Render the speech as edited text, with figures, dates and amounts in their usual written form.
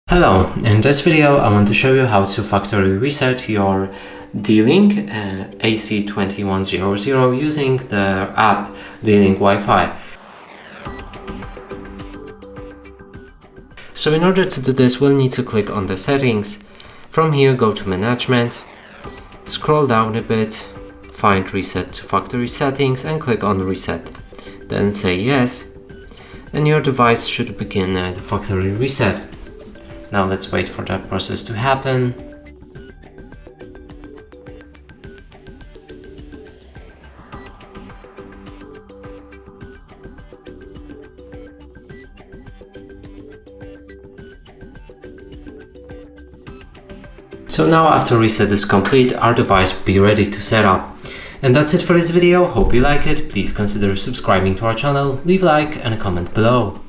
Hello, in this video I want to show you how to factory reset your D-Link AC2100 using the app D-Link Wi-Fi. So in order to do this, we'll need to click on the settings. From here, go to management, scroll down a bit, find reset to factory settings and click on reset. Then say yes, and your device should begin the factory reset. Now let's wait for that process to happen. So now after reset is complete, our device will be ready to set up. And that's it for this video. Hope you like it. Please consider subscribing to our channel, leave a like and a comment below.